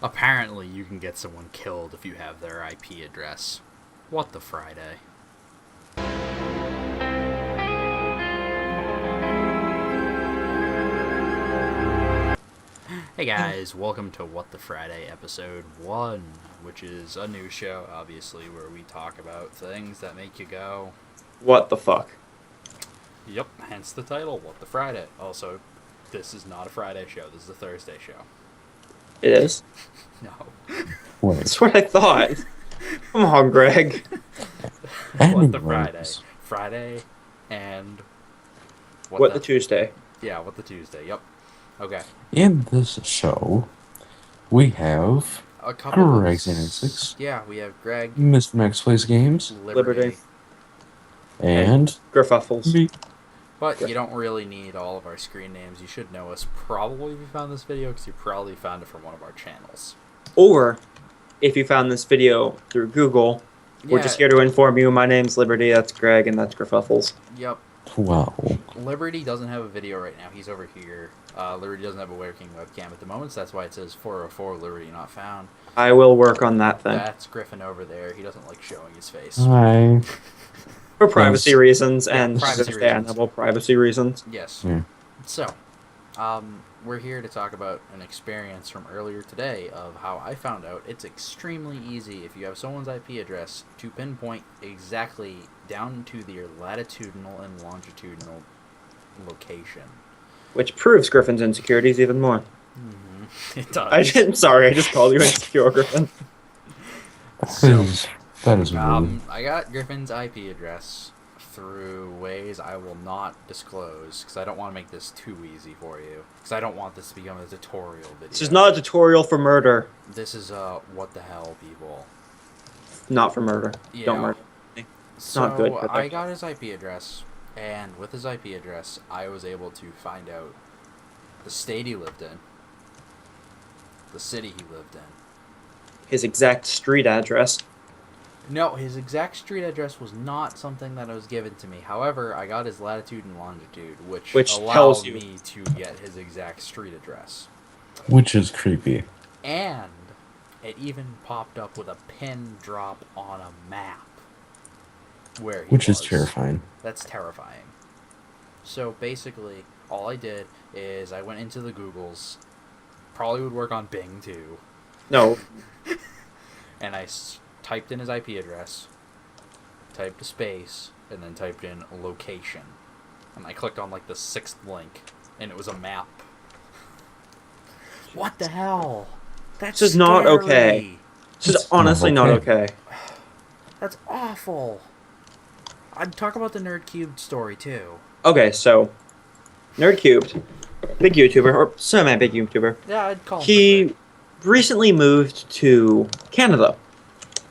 Apparently, you can get someone killed if you have their IP address. What the Friday? Hey guys, welcome to What the Friday episode 1, which is a new show, obviously, where we talk about things that make you go, What the fuck? yep, hence the title, What the Friday. Also, this is not a Friday show, this is a Thursday show. It is? No. That's what I thought. Come on, Greg. What the Friday. Friday and... What the Tuesday. Yeah, What the Tuesday, yep. Okay. In this show, we have A couple Greg's of... Antics. Yeah, we have Greg, Mr. Max Plays Games, Liberty. and Gerfuffles. me. But you don't really need all of our screen names. You should know us probably if you found this video, because you probably found it from one of our channels. Or, if you found this video through Google, we're just here to inform you. My name's Liberty, that's Greg, and that's Gerfuffles. Yep. Wow. Liberty doesn't have a video right now. He's over here. Liberty doesn't have a working webcam at the moment, so that's why it says 404 Liberty not found. I will work on that thing. That's Griffin over there. He doesn't like showing his face. Hi. For privacy reasons and privacy understandable privacy reasons. Yes. Yeah. So, we're here to talk about an experience from earlier today of how I found out it's extremely easy if you have someone's IP address to pinpoint exactly down to their latitudinal and longitudinal location. Which proves Griffin's insecurities even more. Mm-hmm. It does. I'm sorry, I just called you insecure, Griffin. That is rude. I got Griffin's IP address through ways I will not disclose because I don't want to make this too easy for you. Because I don't want this to become a tutorial video. This is not a tutorial for murder. This is what the hell, people. Not for murder. Yeah. Don't murder. So not good, but I got his IP address, and with his IP address, I was able to find out the state he lived in, the city he lived in. His exact street address. No, his exact street address was not something that was given to me. However, I got his latitude and longitude, which allowed tells you me to get his exact street address. Which is creepy. And it even popped up with a pin drop on a map. Where he Which was. is terrifying. That's terrifying. So basically, all I did is I went into the Googles. Probably would work on Bing too. No. And I typed in his IP address, typed a space, and then typed in location. And I clicked on like the 6th link, and it was a map. What the hell? That's This is not scary. okay. This is honestly not okay. That's awful. I'd talk about the Nerd Cubed story too. Okay, so Nerd Cubed, big YouTuber, or semi-big YouTuber. Yeah, I'd call him. He recently moved to Canada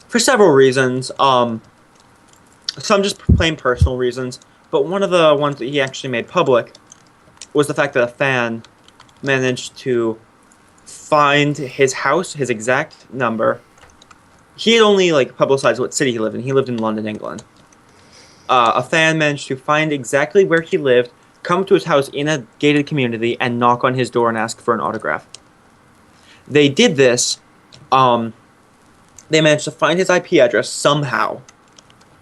for several reasons. Some just plain personal reasons, but one of the ones that he actually made public was the fact that a fan managed to find his house, his exact number. He had only publicized what city he lived in. He lived in London, England. A fan managed to find exactly where he lived, come to his house in a gated community, and knock on his door and ask for an autograph. They did this. They managed to find his IP address somehow,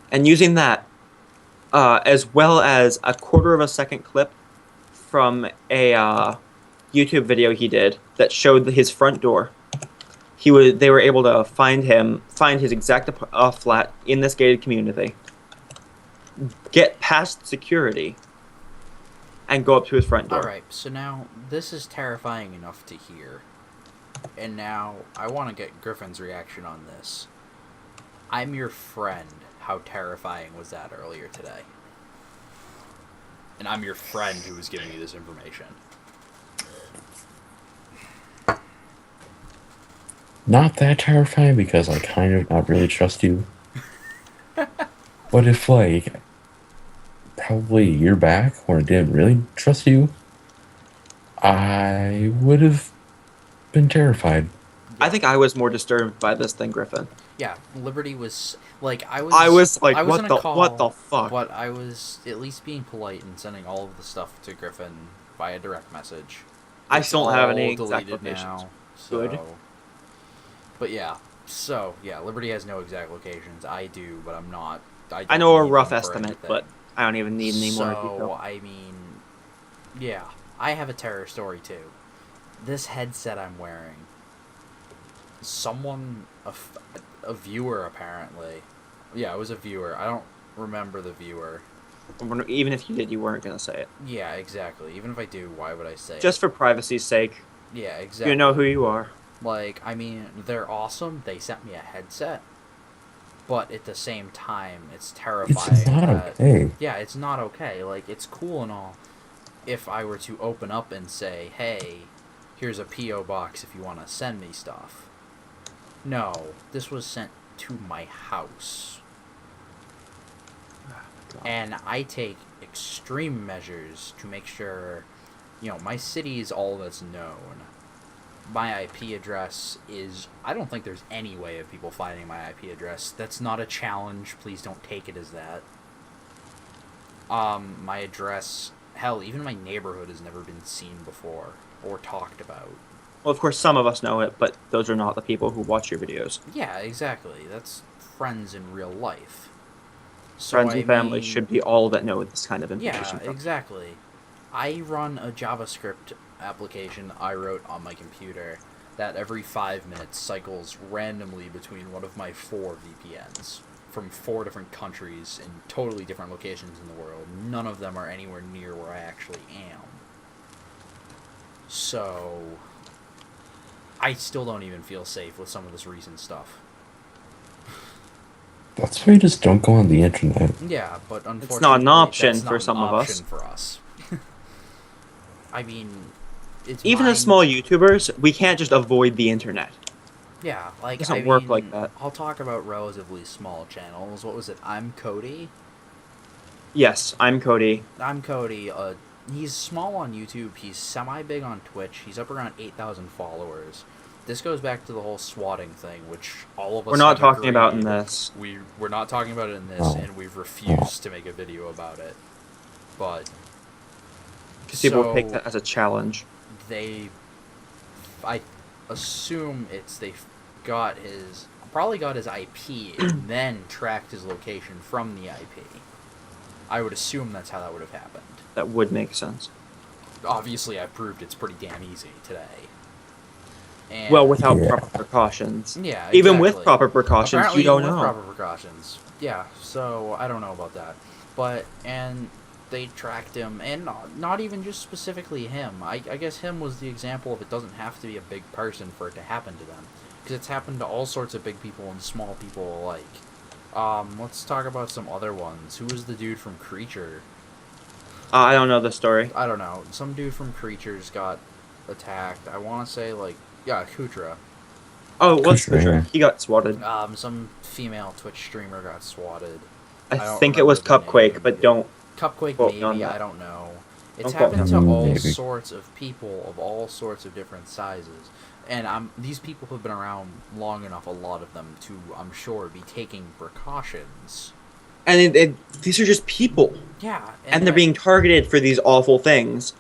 and using that, as well as a 1/4 of a second clip from a YouTube video he did that showed his front door, they were able to find his exact flat in this gated community, get past security, and go up to his front door. Alright, so now this is terrifying enough to hear. And now I want to get Griffin's reaction on this. I'm your friend. How terrifying was that earlier today? And I'm your friend who was giving you this information. Not that terrifying because I kind of not really trust you. But if probably a year back when I didn't really trust you, I would have been terrified. I think I was more disturbed by this than Griffin. Yeah, Liberty was like I was like, I was what in the a call, what the fuck? But I was at least being polite and sending all of the stuff to Griffin via direct message. I It's still don't have any all exact deleted locations. now. So Good. But yeah, so yeah, Liberty has no exact locations. I do, but I'm not. I I don't know a need rough them for estimate, anything. but I don't even need any more So detail. I mean, yeah, I have a terror story too. This headset I'm wearing. Someone, a viewer apparently. Yeah, it was a viewer. I don't remember the viewer. Even if you did, you weren't gonna say it. Yeah, exactly. Even if I do, why would I say it? Just for privacy's sake. Yeah, You know who exactly. you are. Like, I mean, they're awesome. They sent me a headset. But at the same time, it's It's terrifying not that... okay. Yeah, it's not okay. Like, it's cool and all if I were to open up and say, hey, here's a P.O. box if you want to send me stuff. No, this was sent to my house. And I take extreme measures to make sure, my city is all that's known. My IP address is... I don't think there's any way of people finding my IP address. That's not a challenge. Please don't take it as that. My address... Hell, even my neighborhood has never been seen before or talked about. Well, of course, some of us know it, but those are not the people who watch your videos. Yeah, exactly. That's friends in real life. So, Friends I and family mean... should be all that know this kind of Yeah, information. exactly. I run a JavaScript application I wrote on my computer that every 5 minutes cycles randomly between one of my 4 VPNs from 4 different countries in totally different locations in the world. None of them are anywhere near where I actually am. So, I still don't even feel safe with some of this recent stuff. That's why you just don't go on the internet. Yeah, but unfortunately, It's not an option that's not for an some of us. option for us. I mean, it's Even mine. as small YouTubers, we can't just avoid the internet. Yeah, like, It doesn't I work mean, like that. I'll talk about relatively small channels. What was it? I'm Cody. Yes, I'm Cody. I'm Cody. He's small on YouTube. He's semi-big on Twitch. He's up around 8,000 followers. This goes back to the whole swatting thing, which all of us We're not have talking about in agreed this. We're not talking about it in this, Oh. and we've refused to make a video about it. But Because people take that as a challenge. I assume they probably got his IP and then tracked his location from the IP. I would assume that's how that would have happened. That would make sense. Obviously, I proved it's pretty damn easy today. And Well, without Yeah. proper precautions. yeah, Even with exactly. proper precautions, Apparently you don't even with know. proper precautions. Yeah, so I don't know about that. And they tracked him, and not even just specifically him. I guess him was the example of it doesn't have to be a big person for it to happen to them. Because it's happened to all sorts of big people and small people alike. Let's talk about some other ones. Who was the dude from Creature? I don't know the story. I don't know. Some dude from Creatures got attacked. I want to say, yeah, Kutra. Oh, it was Kushner, yeah. He got swatted. Some female Twitch streamer got swatted. I don't think it was remember the Cupquake, name. but don't. Cupquake, Quote me on maybe, that. I don't know. It's Don't quote happened me on to that. all Maybe. sorts of people of all sorts of different sizes. And these people have been around long enough, a lot of them, to, I'm sure, be taking precautions. And these are just people. Yeah. And they're being targeted for these awful things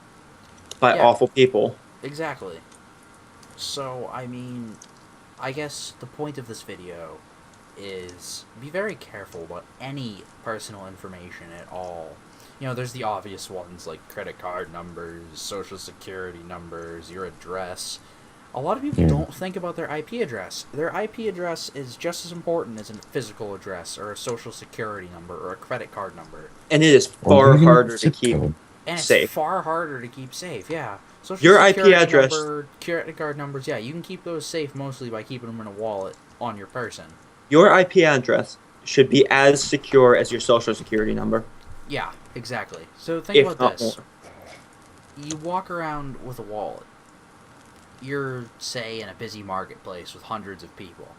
by Yeah. awful people. Exactly. So, I mean, I guess the point of this video is be very careful about any personal information at all. There's the obvious ones like credit card numbers, social security numbers, your address. A lot of people don't think about their IP address. Their IP address is just as important as a physical address or a social security number or a credit card number. And it is Or far even harder to zip keep code. And it's safe. far harder to keep safe, yeah. Social Your IP security address- number, credit card numbers, yeah, you can keep those safe mostly by keeping them in a wallet on your person. Your IP address should be as secure as your social security number. Yeah, exactly. So think If about not this. more. You walk around with a wallet. You're, say, in a busy marketplace with hundreds of people.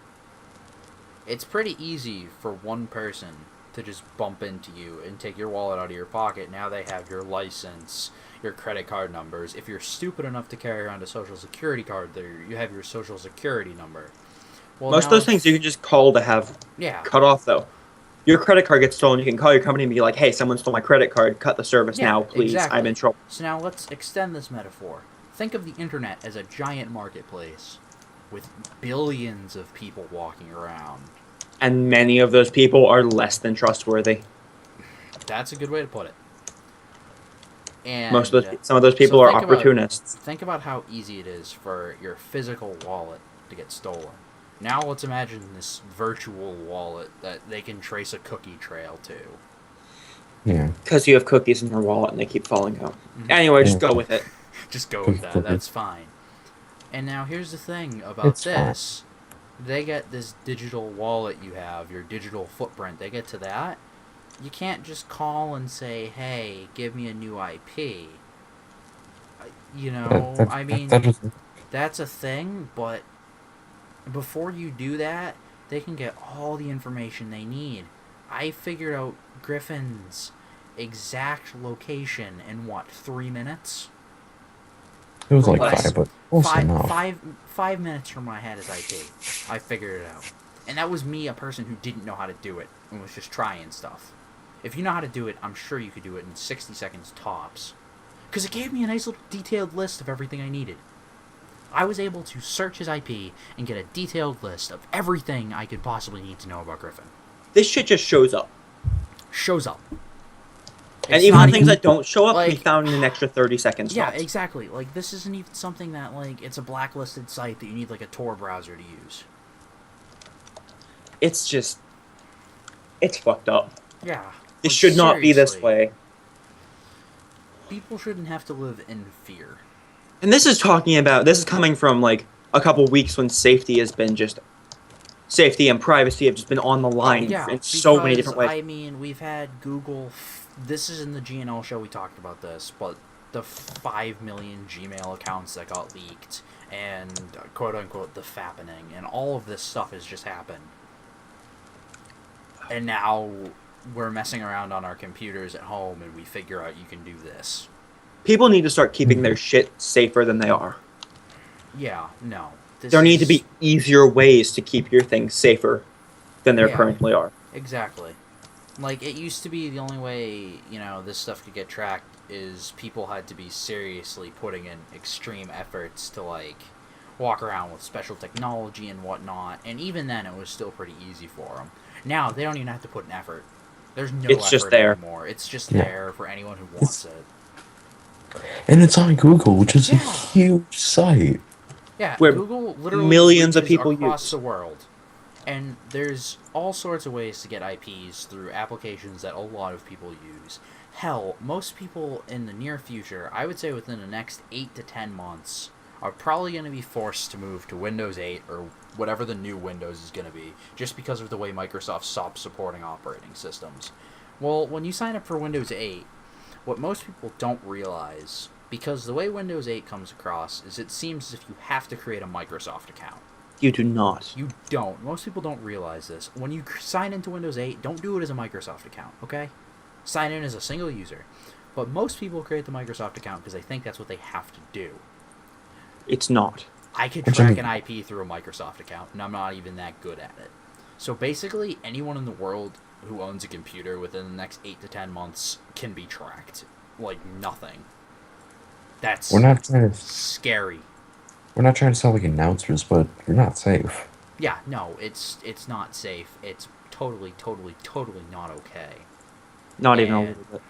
It's pretty easy for one person to just bump into you and take your wallet out of your pocket. Now they have your license, your credit card numbers. If you're stupid enough to carry around a social security card, there you have your social security number. Well, Most of now those things you can just call to have yeah. cut off, though. Your credit card gets stolen, you can call your company and be like, hey, someone stole my credit card, cut the service Yeah, now, please, exactly. I'm in trouble. So now let's extend this metaphor. Think of the internet as a giant marketplace. with billions of people walking around. And many of those people are less than trustworthy. That's a good way to put it. And Some of those people so are opportunists. Think about how easy it is for your physical wallet to get stolen. Now let's imagine this virtual wallet that they can trace a cookie trail to. Yeah. Because you have cookies in your wallet and they keep falling out. Anyway, just go with it. Just go with that. That's fine. And now here's the thing about this. They get this digital wallet you have, your digital footprint. They get to that. You can't just call and say, hey, give me a new IP. You know, I mean, that's a thing, but before you do that, they can get all the information they need. I figured out Griffin's exact location in, 3 minutes? It was like 5, but close enough. 5 minutes from when I had his IP. I figured it out. And that was me, a person who didn't know how to do it and was just trying stuff. If you know how to do it, I'm sure you could do it in 60 seconds tops. Because it gave me a nice little detailed list of everything I needed. I was able to search his IP and get a detailed list of everything I could possibly need to know about Griffin. This shit just shows up. Shows up. And even the things that don't show up can be found in an extra 30 seconds. Yeah, exactly. Like, this isn't even something that, like, it's a blacklisted site that you need, like, a Tor browser to use. It's just... It's fucked up. Yeah. It should not be this way. People shouldn't have to live in fear. And this is coming from, like, a couple weeks when safety and privacy have just been on the line in so many different ways. I mean, we've had Google... This is in the GNL show, we talked about this, but the 5 million Gmail accounts that got leaked, and quote-unquote the fappening, and all of this stuff has just happened. And now we're messing around on our computers at home, and we figure out you can do this. People need to start keeping their shit safer than they are. Yeah, no. There need to be easier ways to keep your things safer than they currently are. Exactly. Like, it used to be the only way, you know, this stuff could get tracked is people had to be seriously putting in extreme efforts to, like, walk around with special technology and whatnot, and even then it was still pretty easy for them. Now, they don't even have to put an effort. There's no effort just there anymore. It's just there for anyone who wants it. And it's on Google, which is a huge site. Yeah, where Google literally millions of people across use the world. And there's all sorts of ways to get IPs through applications that a lot of people use. Hell, most people in the near future, I would say within the next 8 to 10 months, are probably going to be forced to move to Windows 8 or whatever the new Windows is going to be, just because of the way Microsoft stopped supporting operating systems. Well, when you sign up for Windows 8, what most people don't realize, because the way Windows 8 comes across, is it seems as if you have to create a Microsoft account. You do not. You don't. Most people don't realize this. When you sign into Windows 8, don't do it as a Microsoft account, okay? Sign in as a single user. But most people create the Microsoft account because they think that's what they have to do. It's not. I could track an IP through a Microsoft account, and I'm not even that good at it. So basically, anyone in the world who owns a computer within the next 8 to 10 months can be tracked. Like nothing. That's scary. We're not trying to sound like announcers, but you're not safe. Yeah, no, it's not safe. It's totally not okay. Not even a little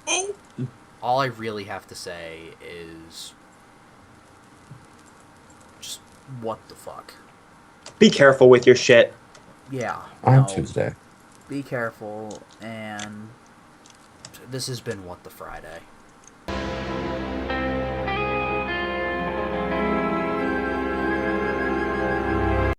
bit. All I really have to say is just what the fuck. Be careful with your shit. Yeah. On Tuesday. Be careful, and this has been What the Friday.